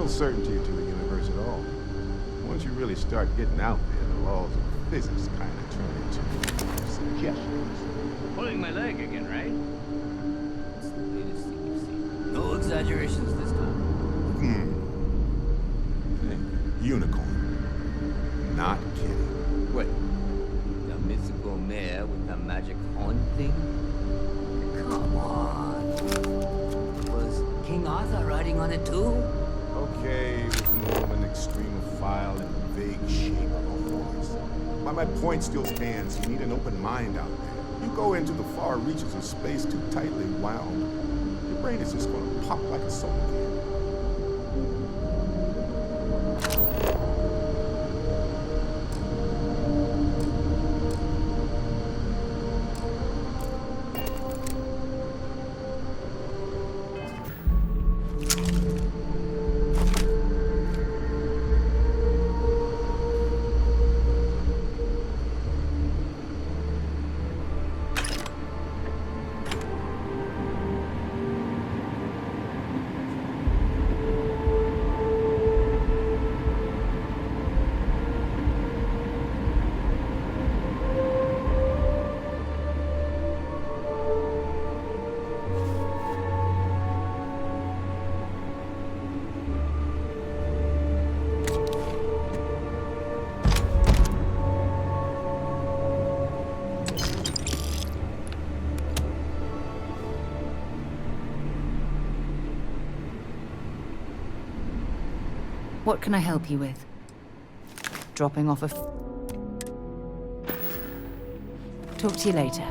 no certainty to the universe at all. Once you really start getting out there, the laws of physics kind of turn into suggestions. Pulling my leg again, right? What's the latest thing you've seen? No exaggerations this time. Unicorn. Not kidding. Wait. The mythical mare with the magic horn thing? Come on. Was King Arthur riding on it too? Okay, it was more of an extremophile in the vague shape of a horse. But my point still stands. You need an open mind out there. You go into the far reaches of space too tightly wound, your brain is just going to pop like a soda can. What can I help you with? Dropping off a... Talk to you later.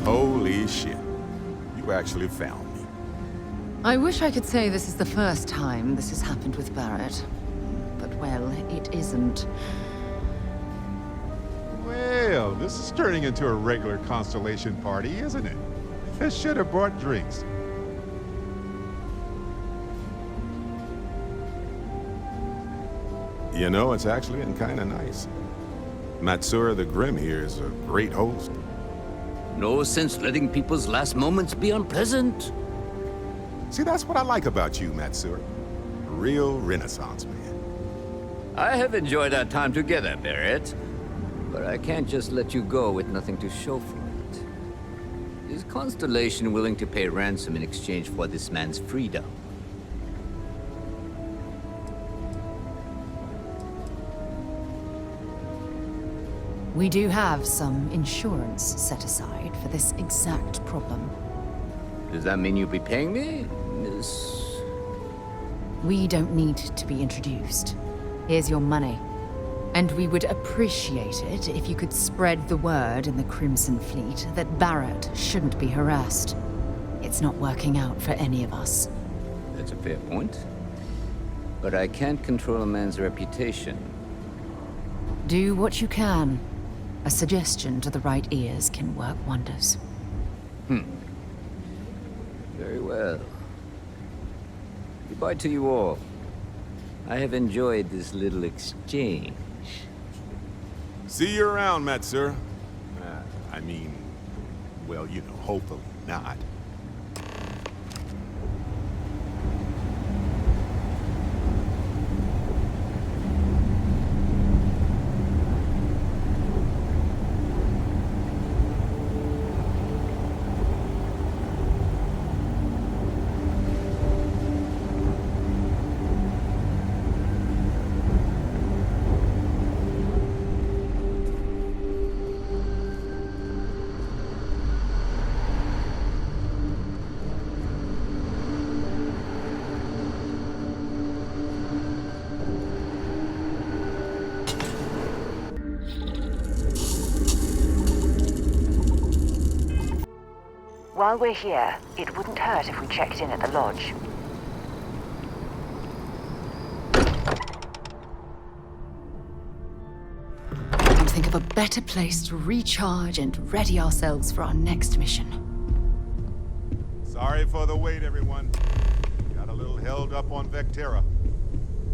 Holy shit. You actually found me. I wish I could say this is the first time this has happened with Barrett. But, well, it isn't. Well, this is turning into a regular Constellation party, isn't it? I should have brought drinks. You know, it's actually been kind of nice. Matsura the Grim here is a great host. No sense letting people's last moments be unpleasant. See, that's what I like about you, Matsura. A real Renaissance man. I have enjoyed our time together, Barrett. But I can't just let you go with nothing to show for it. Is Constellation willing to pay ransom in exchange for this man's freedom? We do have some insurance set aside for this exact problem. Does that mean you'll be paying me, Miss... We don't need to be introduced. Here's your money. And we would appreciate it if you could spread the word in the Crimson Fleet that Barrett shouldn't be harassed. It's not working out for any of us. That's a fair point. But I can't control a man's reputation. Do what you can. A suggestion to the right ears can work wonders. Very well. Goodbye to you all. I have enjoyed this little exchange. See you around, Matsura. I mean, well, you know, hopefully not. While we're here, it wouldn't hurt if we checked in at the lodge. a better place to recharge and ready ourselves for our next mission. Sorry for the wait, everyone. Got a little held up on Vectera.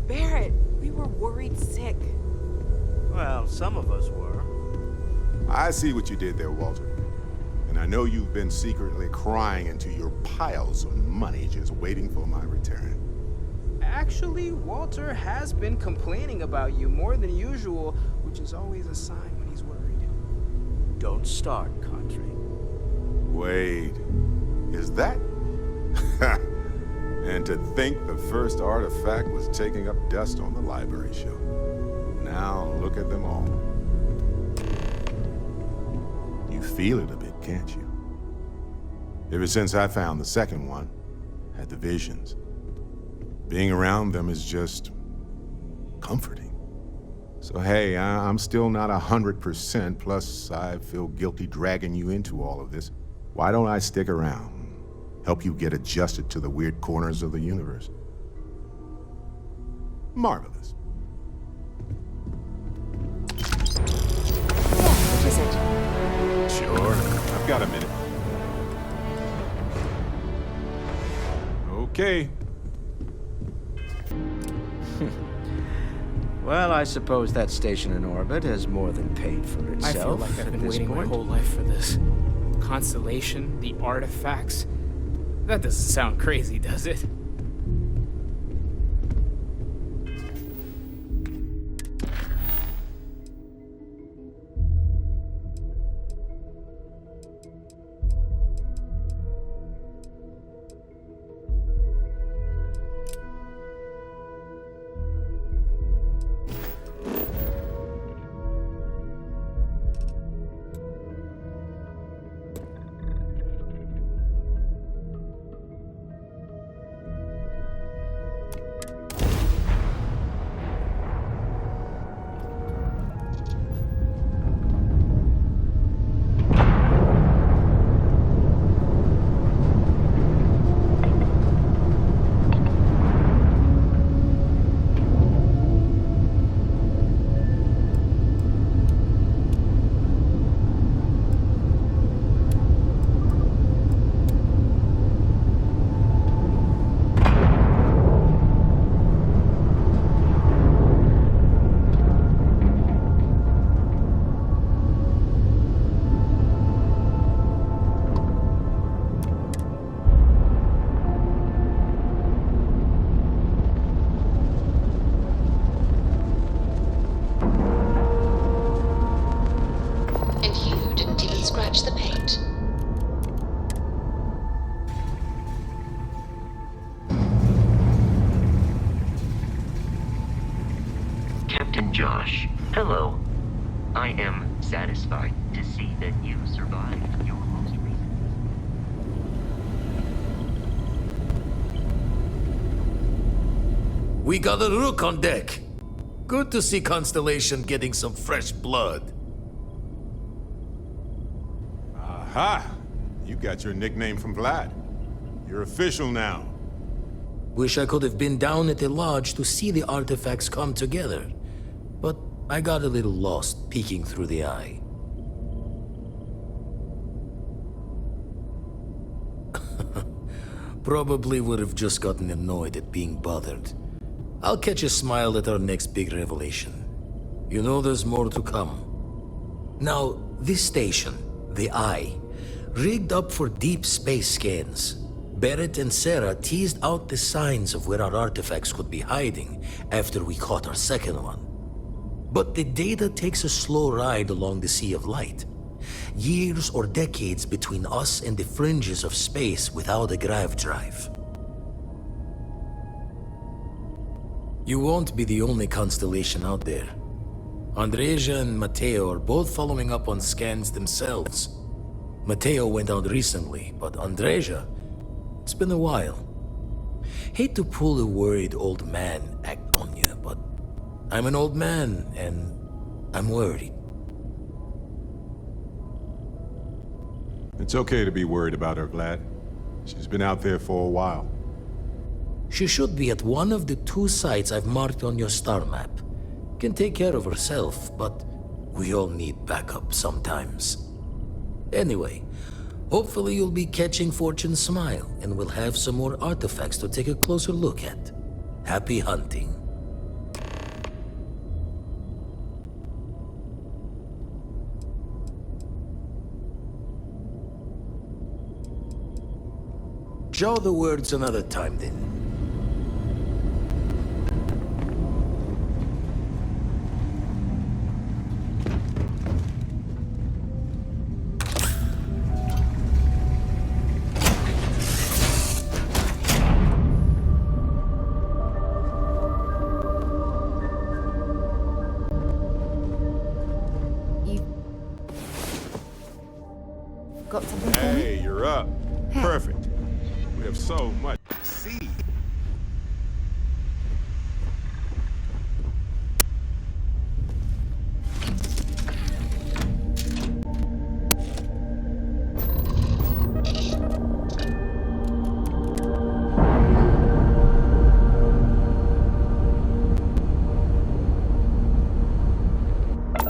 Barrett, we were worried sick. Well, some of us were. I see what you did there, Walter. And I know you've been secretly crying into your piles of money just waiting for my return. Actually, Walter has been complaining about you more than usual, which is always a sign when he's worried. Don't start, Country. Wait, is that? And to think the first artifact was taking up dust on the library shelf. Now look at them all. You feel it a bit, can't you? Ever since I found the second one, had the visions. Being around them is just comforting. So hey, I'm still not 100%, plus I feel guilty dragging you into all of this. Why don't I stick around? Help you get adjusted to the weird corners of the universe. Marvelous. What is it? Sure, I've got a minute. Okay. Well, I suppose that station in orbit has more than paid for itself. I feel like I've at been this waiting my point. whole life for this. Constellation, the artifacts. That doesn't sound crazy, does it? Scratch the paint. Captain Josh, hello. I am satisfied to see that you survived your most recent... We got a rook on deck. Good to see Constellation getting some fresh blood. Aha! You got your nickname from Vlad. You're official now. Wish I could have been down at the lodge to see the artifacts come together. But I got a little lost peeking through the eye. Probably would have just gotten annoyed at being bothered. I'll catch a smile at our next big revelation. You know there's more to come. Now, this station, the Eye, rigged up for deep space scans. Barrett and Sarah teased out the signs of where our artifacts could be hiding after we caught our second one. But the data takes a slow ride along the Sea of Light. Years or decades between us and the fringes of space without a grav drive. You won't be the only constellation out there. Andreja and Mateo are both following up on scans themselves. Mateo went out recently, but Andreja, it's been a while. Hate to pull a worried old man act on you, but I'm an old man, and I'm worried. It's okay to be worried about her, Vlad. She's been out there for a while. She should be at one of the 2 sites I've marked on your star map. Can take care of herself, but We all need backup sometimes. Anyway, hopefully you'll be catching Fortune's smile, and we'll have some more artifacts to take a closer look at. Happy hunting. Jaw the words another time, then. Got something for me? Hey, you're up. Hey. Perfect. We have so much to see.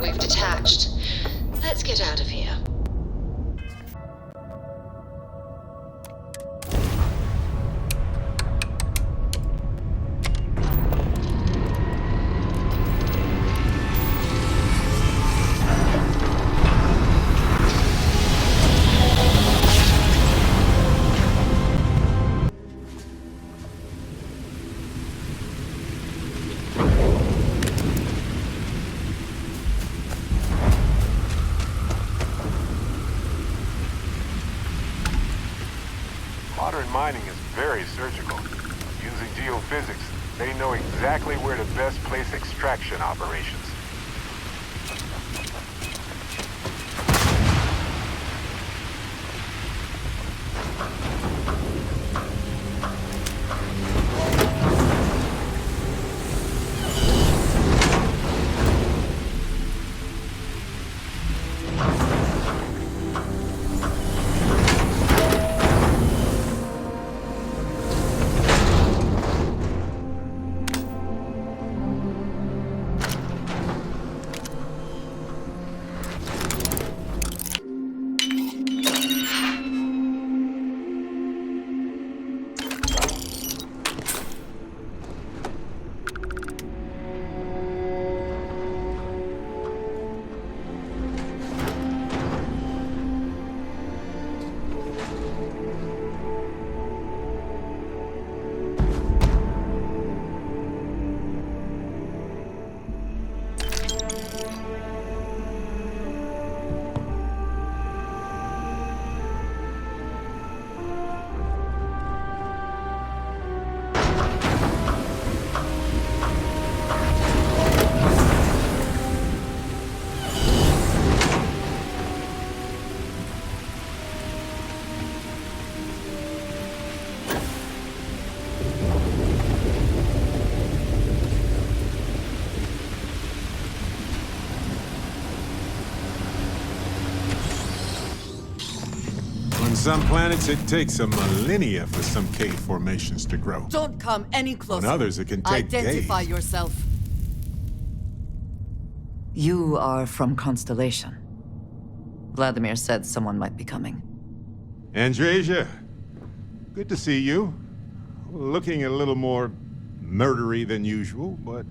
We've detached. Let's get out of here. Modern mining is very surgical. Using geophysics, they know exactly where to best place extraction operations. On some planets, it takes a millennia for some cave formations to grow. Don't come any closer. On others, it can take Identify days. yourself. You are from Constellation. Vladimir said someone might be coming. Andresia, good to see you. Looking a little more murdery than usual, but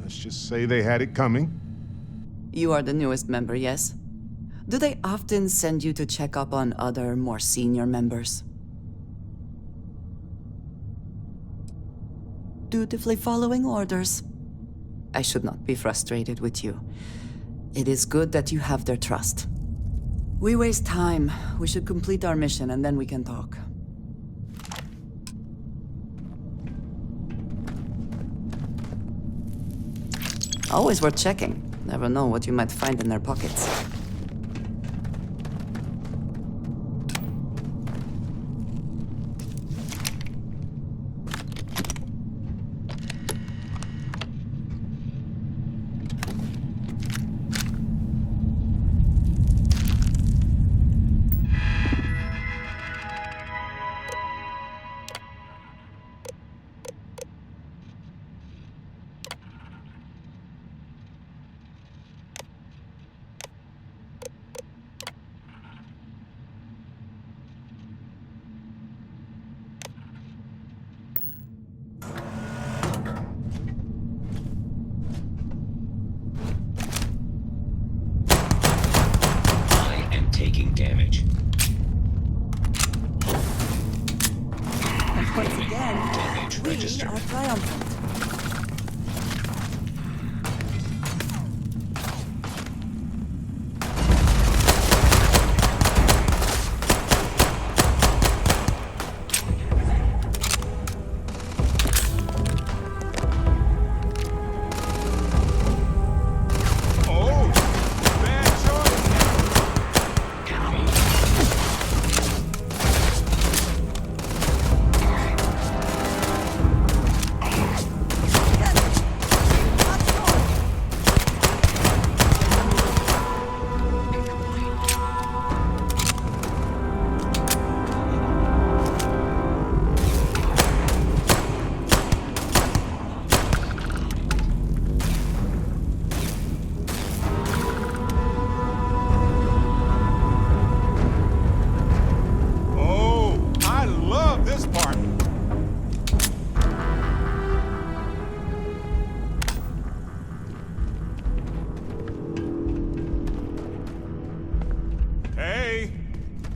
let's just say they had it coming. You are the newest member, yes? Do they often send you to check up on other, more senior members? Dutifully following orders. I should not be frustrated with you. It is good that you have their trust. We waste time. We should complete our mission and then we can talk. Always worth checking. Never know what you might find in their pockets. Once again, we are triumphant.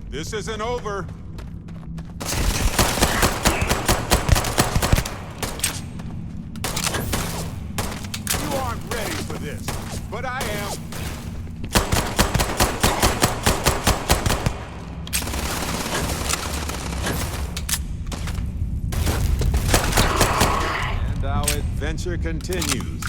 This isn't over. You aren't ready for this, but I am. And our adventure continues.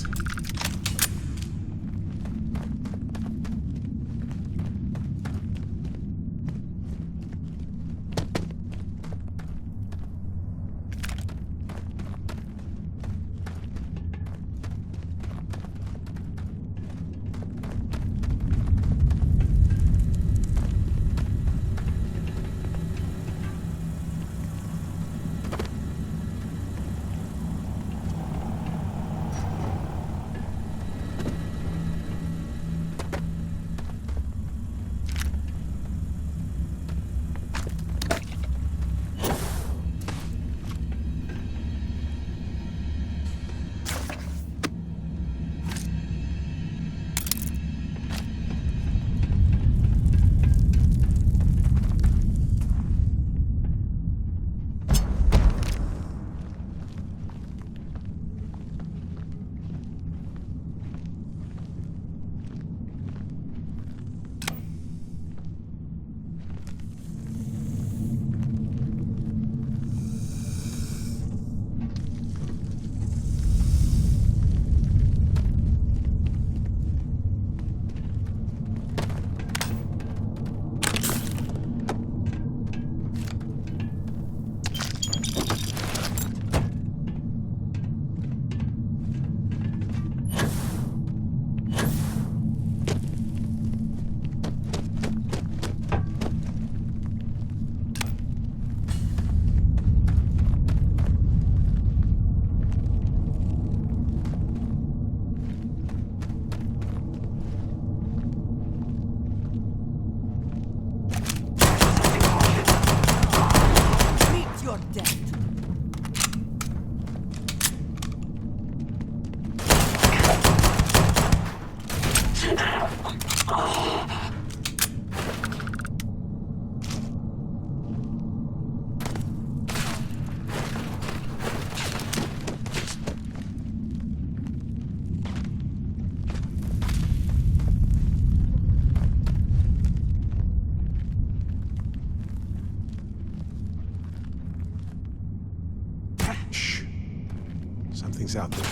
Something's out there.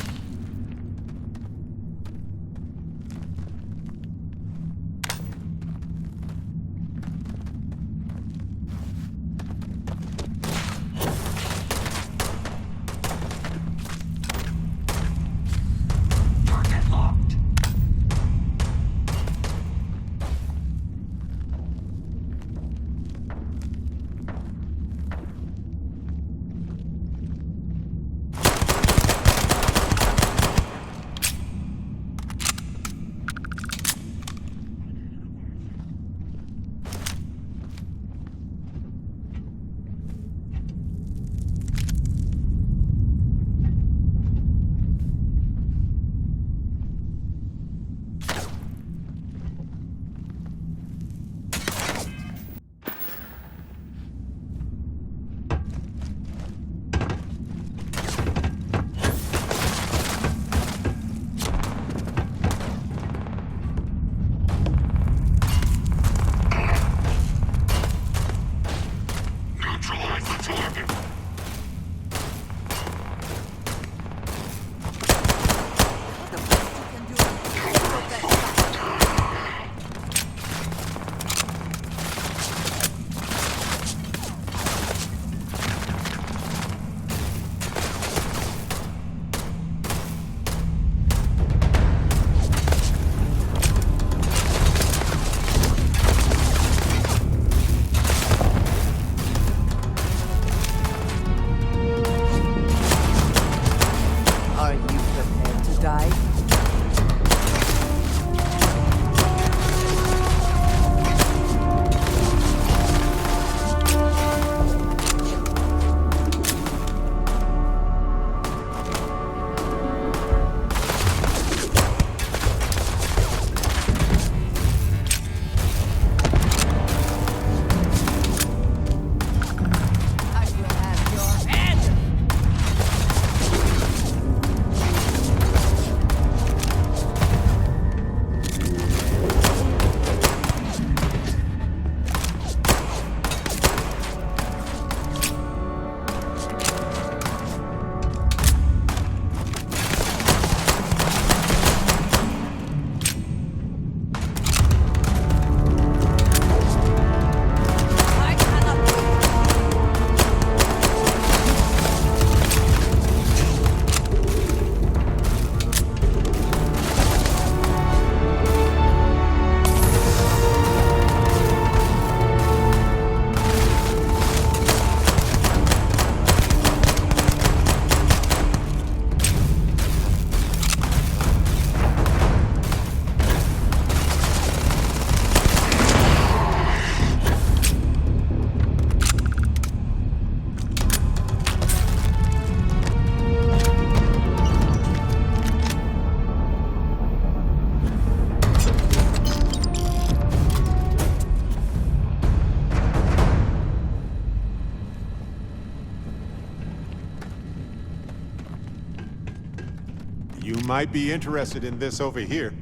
You might be interested in this over here.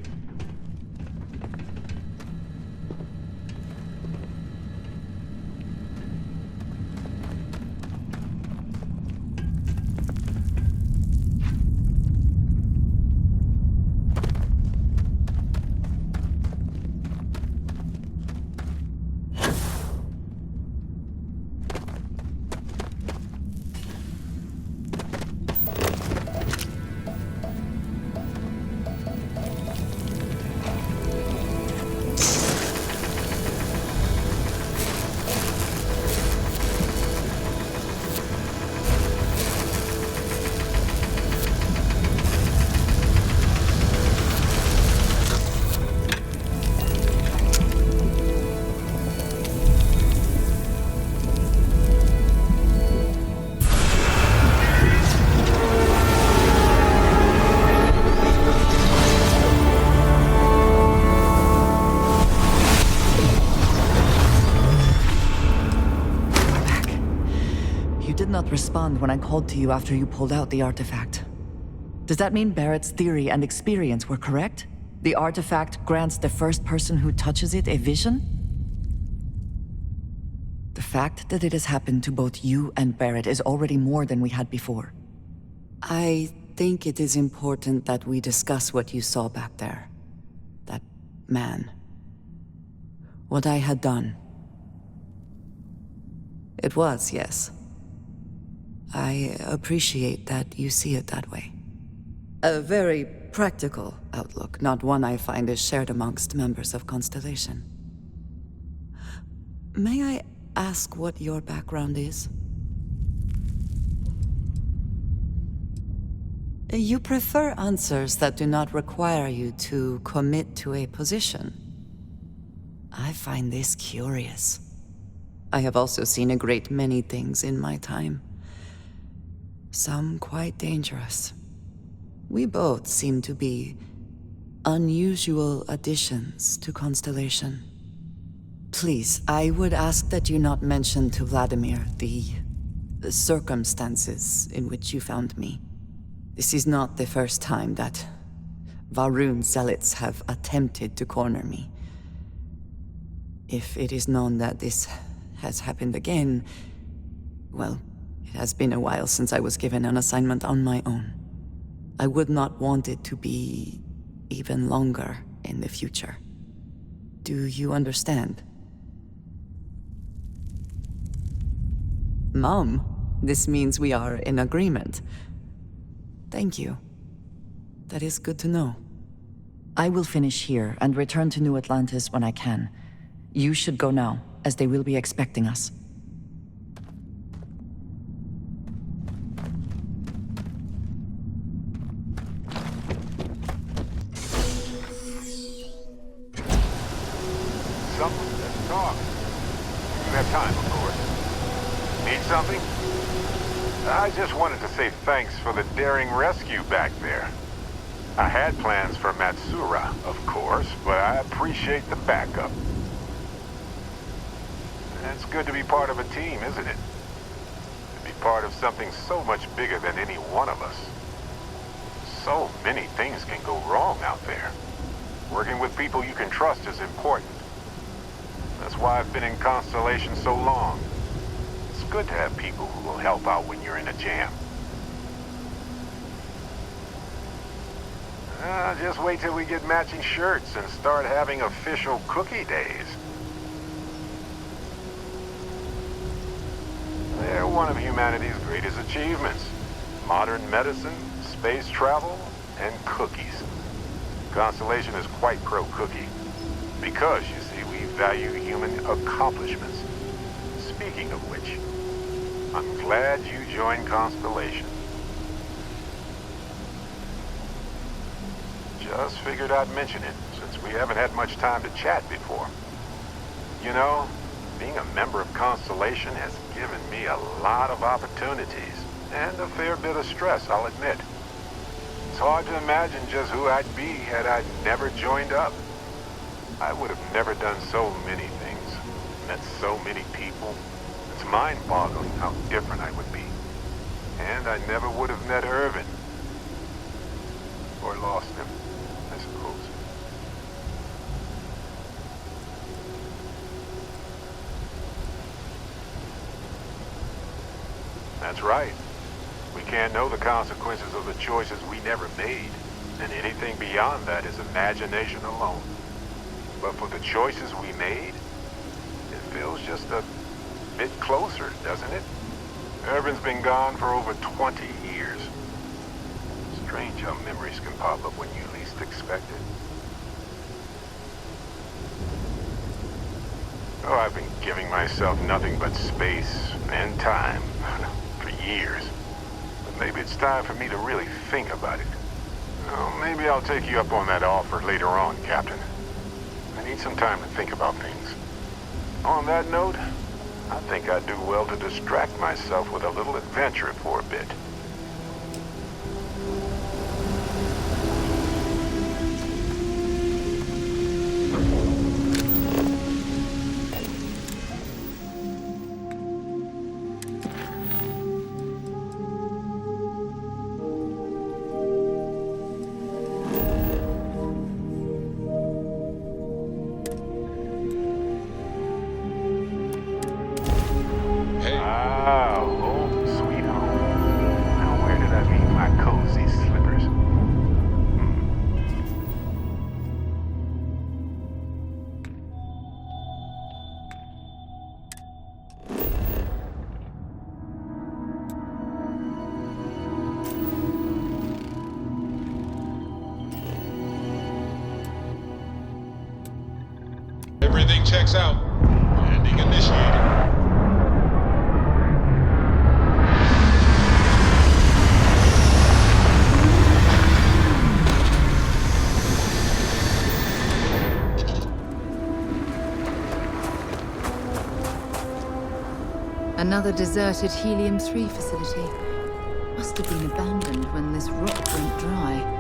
Not respond when I called to you after you pulled out the artifact. Does that mean Barrett's theory and experience were correct? The artifact grants the first person who touches it a vision? The fact that it has happened to both you and Barrett is already more than we had before. I think it is important that we discuss what you saw back there. That man. What I had done. It was, yes. I appreciate that you see it that way. A very practical outlook, not one I find is shared amongst members of Constellation. May I ask what your background is? You prefer answers that do not require you to commit to a position. I find this curious. I have also seen a great many things in my time. Some quite dangerous. We both seem to be unusual additions to Constellation. Please, I would ask that you not mention to Vladimir the circumstances in which you found me. This is not the first time that Va'ruun zealots have attempted to corner me. If it is known that this has happened again, Well, it has been a while since I was given an assignment on my own. I would not want it to be even longer in the future. Do you understand? Mom, this means we are in agreement. Thank you. That is good to know. I will finish here and return to New Atlantis when I can. You should go now, as they will be expecting us. Something? Let's talk. You have time, of course. Need something? I just wanted to say thanks for the daring rescue back there. I had plans for Matsura, of course, but I appreciate the backup. It's good to be part of a team, isn't it? To be part of something so much bigger than any one of us. So many things can go wrong out there. Working with people you can trust is important. That's why I've been in Constellation so long. It's good to have people who will help out when you're in a jam. Just wait till we get matching shirts and start having official cookie days. They're one of humanity's greatest achievements. Modern medicine, space travel, and cookies. Constellation is quite pro-cookie. Because, you see, we value human accomplishments. Speaking of which, I'm glad you joined Constellation. Just figured I'd mention it, since we haven't had much time to chat before. You know, being a member of Constellation has given me a lot of opportunities, and a fair bit of stress, I'll admit. It's hard to imagine just who I'd be had I never joined up. I would have never done so many things, met so many people. It's mind-boggling how different I would be. And I never would have met Irvin. Or lost him, I suppose. That's right. We can't know the consequences of the choices we never made, and anything beyond that is imagination alone. But for the choices we made, it feels just a bit closer, doesn't it? Irvin's been gone for over 20 years. Strange how memories can pop up when you least expect it. Oh, I've been giving myself nothing but space and time for years. But maybe it's time for me to really think about it. Oh, maybe I'll take you up on that offer later on, Captain. I need some time to think about things. On that note, I think I'd do well to distract myself with a little adventure for a bit. Everything checks out. Landing initiated. Another deserted Helium-3 facility. Must have been abandoned when this rock went dry.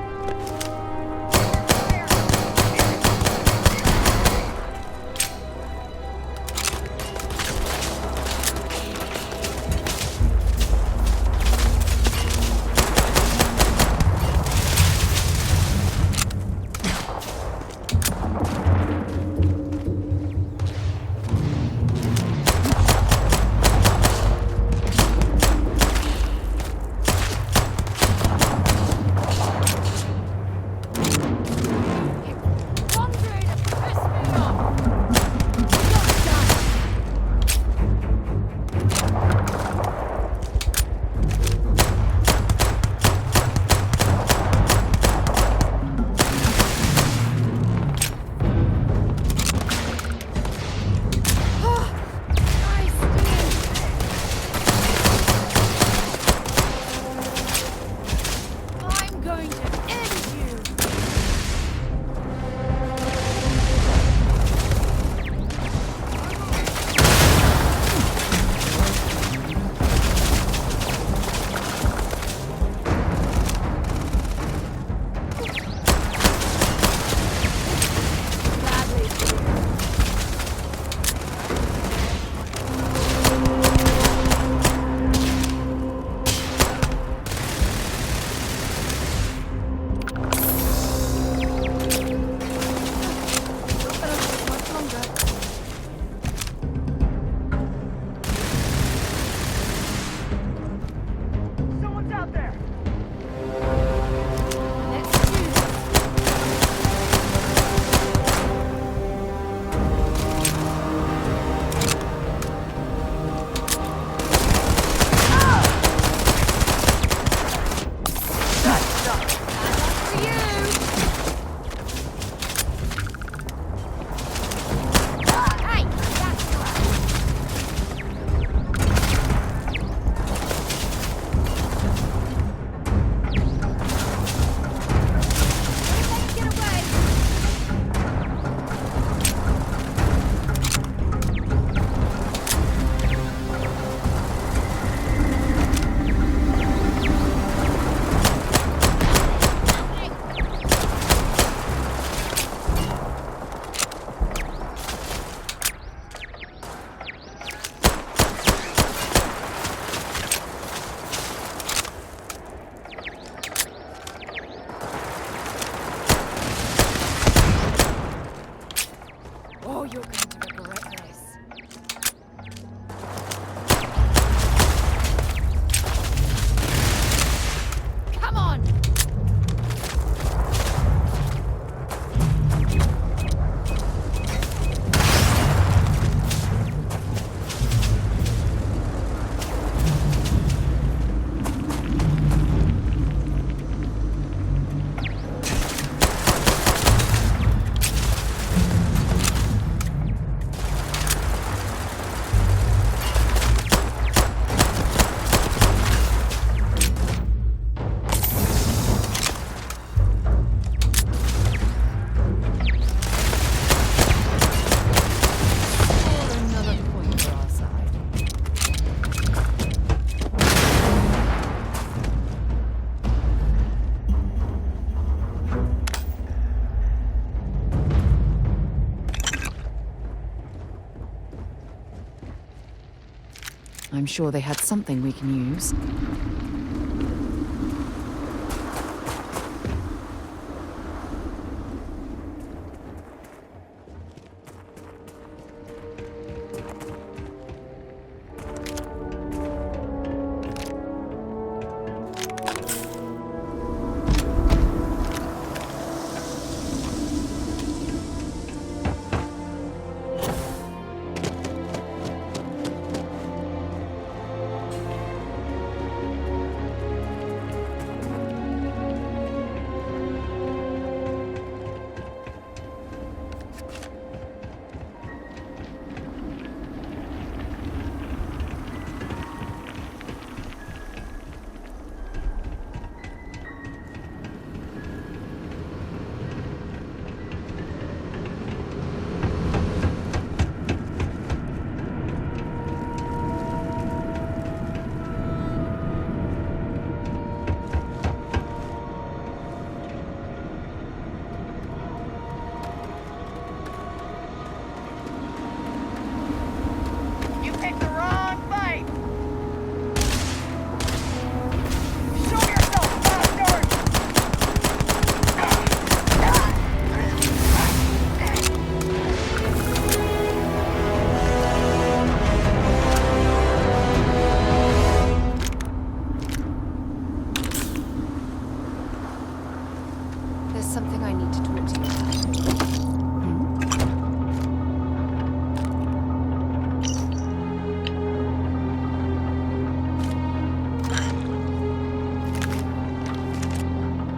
I'm sure they had something we can use.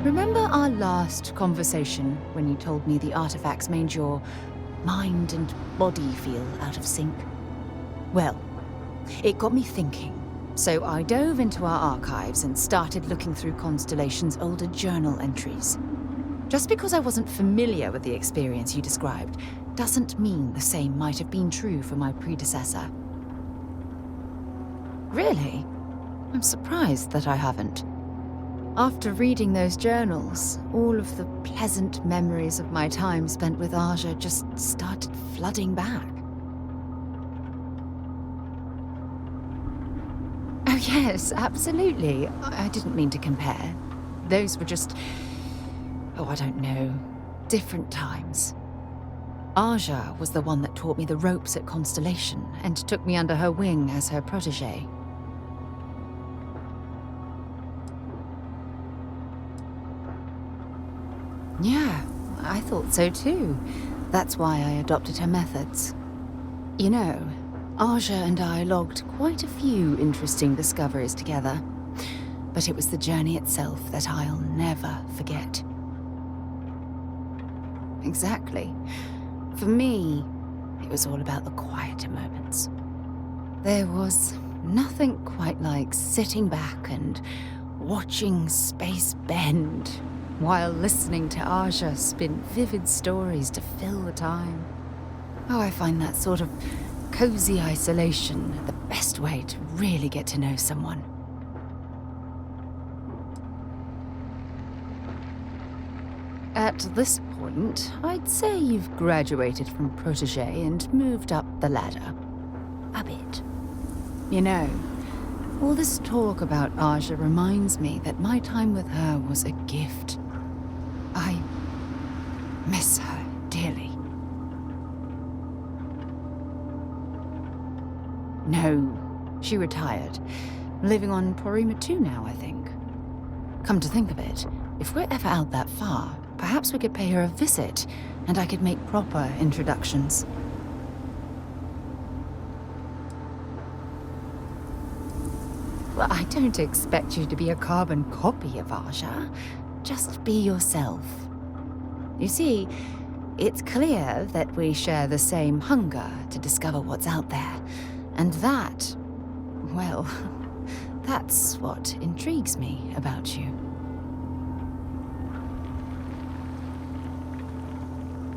Remember our last conversation when you told me the artifacts made your mind and body feel out of sync? Well, it got me thinking. So I dove into our archives and started looking through Constellation's older journal entries. Just because I wasn't familiar with the experience you described doesn't mean the same might have been true for my predecessor. Really? I'm surprised that I haven't. After reading those journals, all of the pleasant memories of my time spent with Aja just started flooding back. Oh yes, absolutely. I didn't mean to compare. Those were just... oh, I don't know. Different times. Aja was the one that taught me the ropes at Constellation and took me under her wing as her protege. Yeah, I thought so too. That's why I adopted her methods. You know, Aja and I logged quite a few interesting discoveries together. But it was the journey itself that I'll never forget. Exactly. For me, it was all about the quieter moments. There was nothing quite like sitting back and watching space bend while listening to Aja spin vivid stories to fill the time. Oh, I find that sort of cozy isolation the best way to really get to know someone. At this point, I'd say you've graduated from protege and moved up the ladder. A bit. You know, all this talk about Aja reminds me that my time with her was a gift. I miss her dearly. No, she retired. Living on Porima 2 now, I think. Come to think of it, if we're ever out that far, perhaps we could pay her a visit, and I could make proper introductions. Well, I don't expect you to be a carbon copy of Aja. Just be yourself. You see, it's clear that we share the same hunger to discover what's out there. And that, well, that's what intrigues me about you.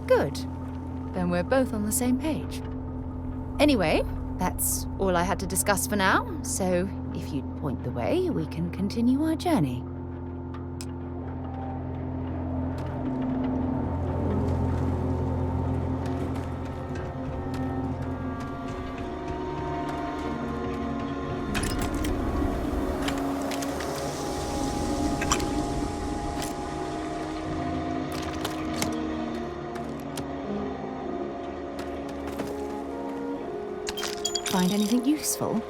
Good. Then we're both on the same page. Anyway, that's all I had to discuss for now, so if you'd point the way, we can continue our journey. find anything useful?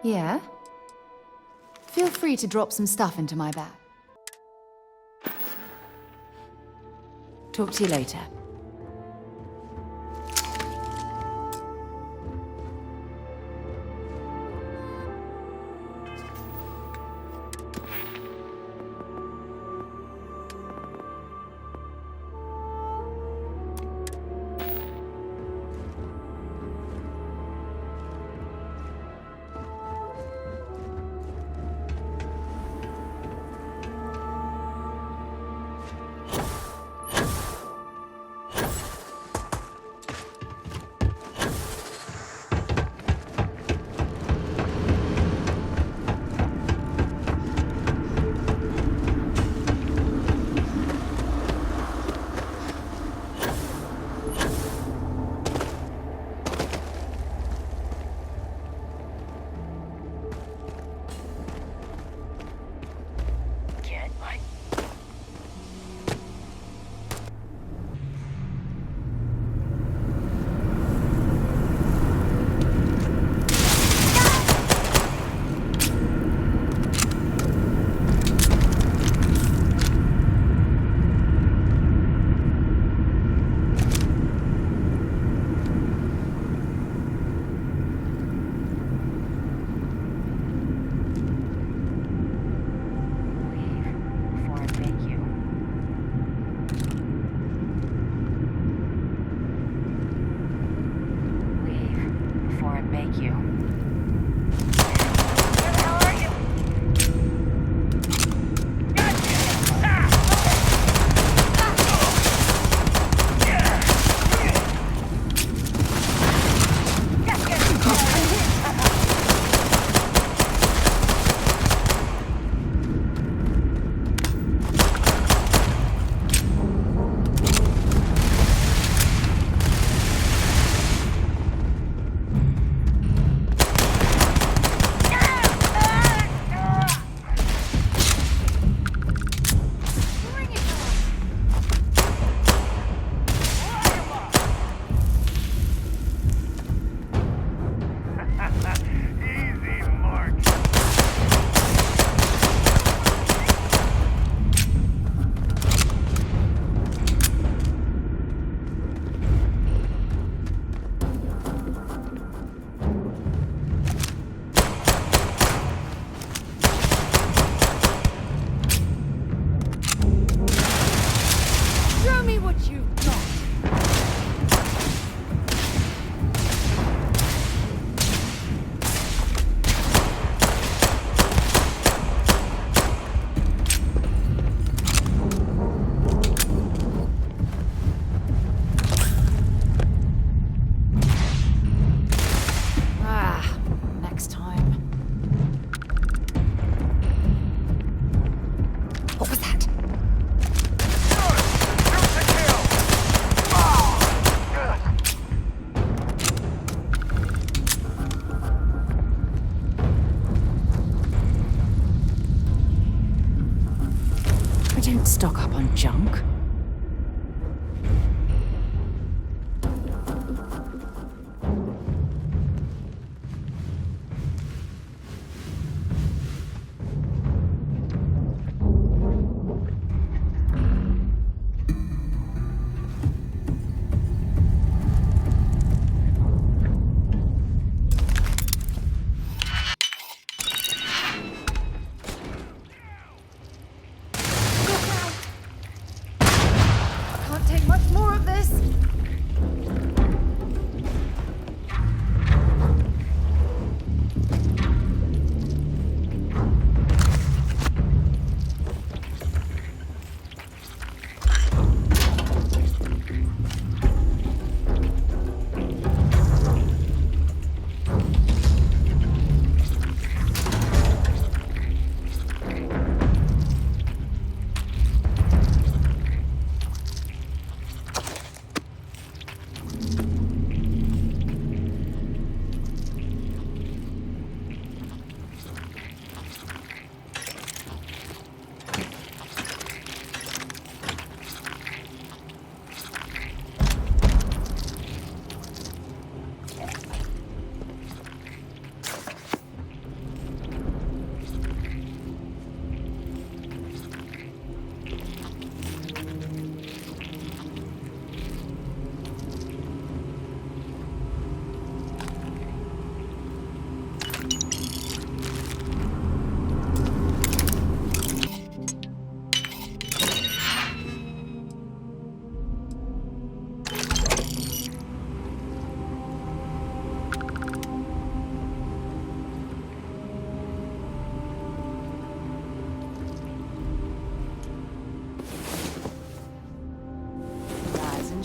Yeah? Feel free to drop some stuff into my bag. Talk to you later.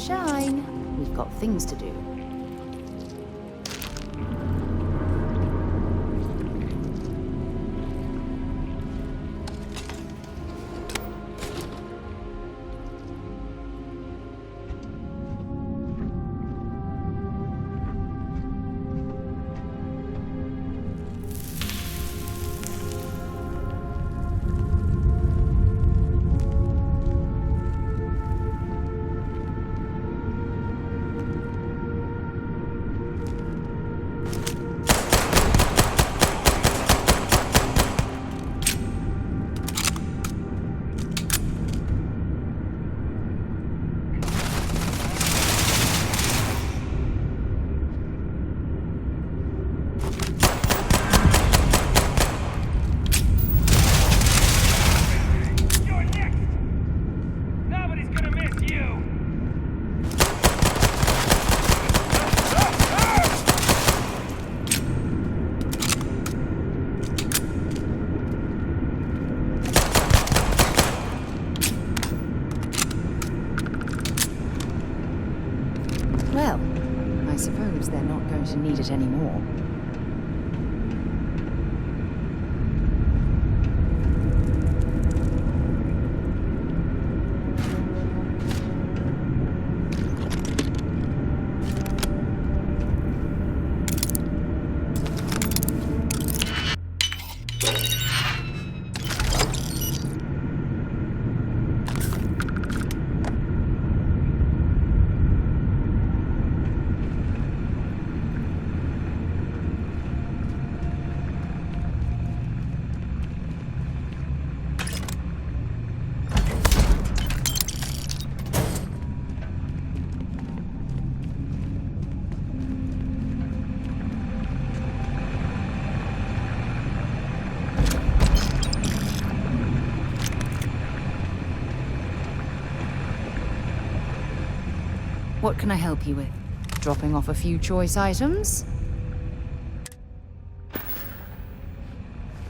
shine. We've got things to do. Well, I suppose they're not going to need it anymore. What can I help you with? Dropping off a few choice items?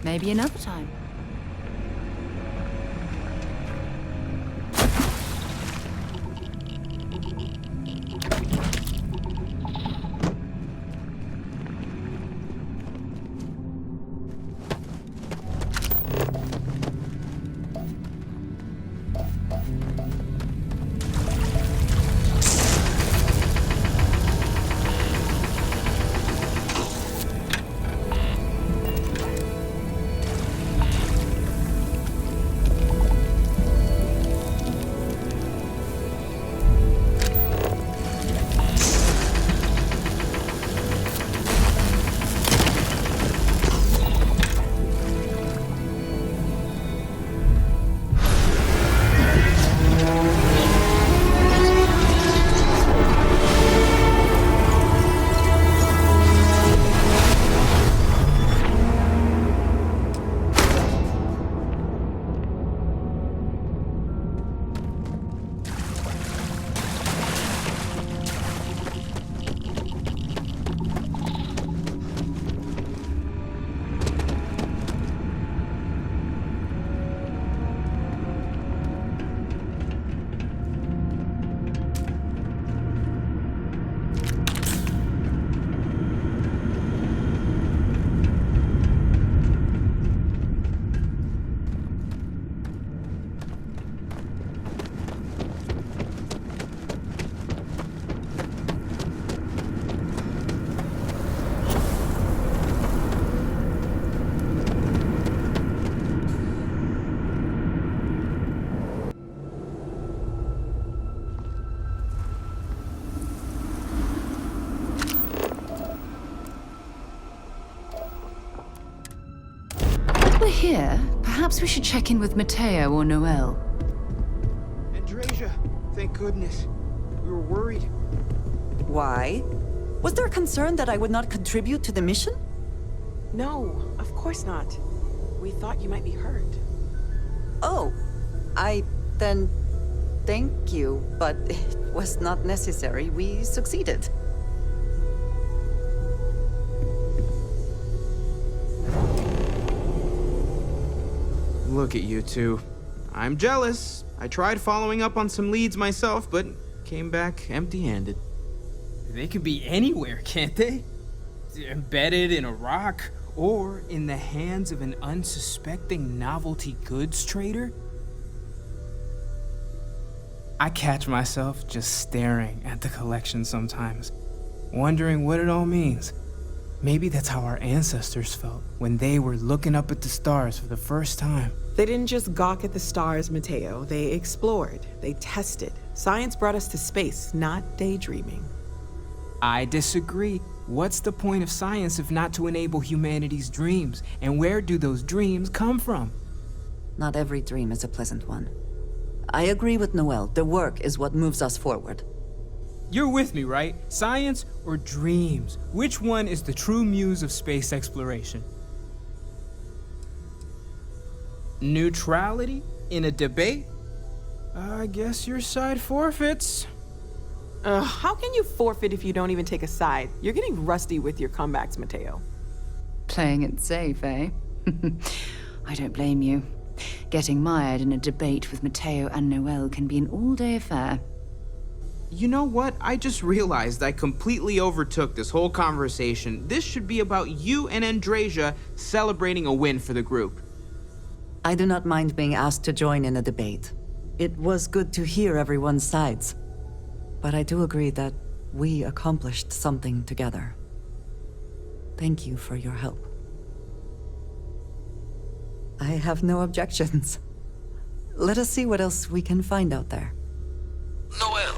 Maybe another time. We're here. Perhaps we should check in with Mateo or Noel. Andreja, thank goodness. We were worried. Why? Was there a concern that I would not contribute to the mission? No, of course not. We thought you might be hurt. Oh, then thank you, but it was not necessary. We succeeded. Look at you two. I'm jealous. I tried following up on some leads myself, but came back empty-handed. They could be anywhere, can't they? Embedded in a rock, or in the hands of an unsuspecting novelty goods trader? I catch myself just staring at the collection sometimes, wondering what it all means. Maybe that's how our ancestors felt when they were looking up at the stars for the first time. They didn't just gawk at the stars, Mateo. They explored. They tested. Science brought us to space, not daydreaming. I disagree. What's the point of science if not to enable humanity's dreams? And where do those dreams come from? Not every dream is a pleasant one. I agree with Noel. The work is what moves us forward. You're with me, right? Science or dreams? Which one is the true muse of space exploration? Neutrality in a debate? I guess your side forfeits. How can you forfeit if you don't even take a side? You're getting rusty with your comebacks, Mateo. Playing it safe, eh? I don't blame you. Getting mired in a debate with Mateo and Noel can be an all-day affair. You know what? I just realized I completely overtook this whole conversation. This should be about you and Andreja celebrating a win for the group. I do not mind being asked to join in a debate. It was good to hear everyone's sides. But I do agree that we accomplished something together. Thank you for your help. I have no objections. Let us see what else we can find out there. Noel,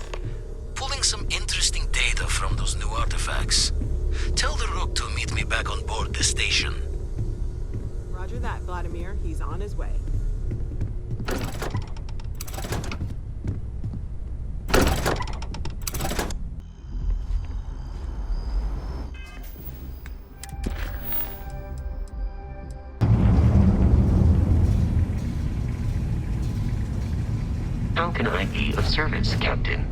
pulling some interesting data from those new artifacts. Tell the Rook to meet me back on board the station. Roger that, Vladimir. He's on his way. How can I be of service, Captain?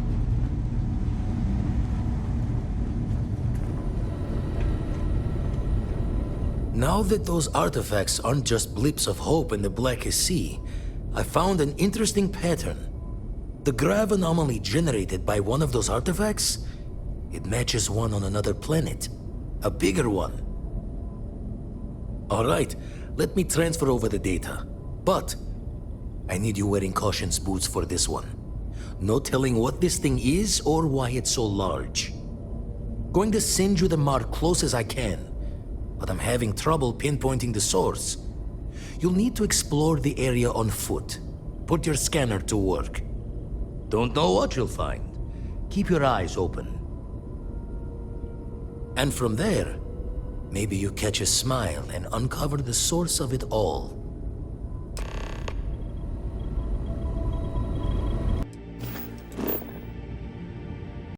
Now that those artifacts aren't just blips of hope in the Blackest Sea, I found an interesting pattern. The grav anomaly generated by one of those artifacts, it matches one on another planet. A bigger one. Alright, let me transfer over the data. But I need you wearing caution's boots for this one. No telling what this thing is or why it's so large. Going to send you the mark close as I can, but I'm having trouble pinpointing the source. You'll need to explore the area on foot. Put your scanner to work. Don't know what you'll find. Keep your eyes open. And from there, maybe you catch a smile and uncover the source of it all.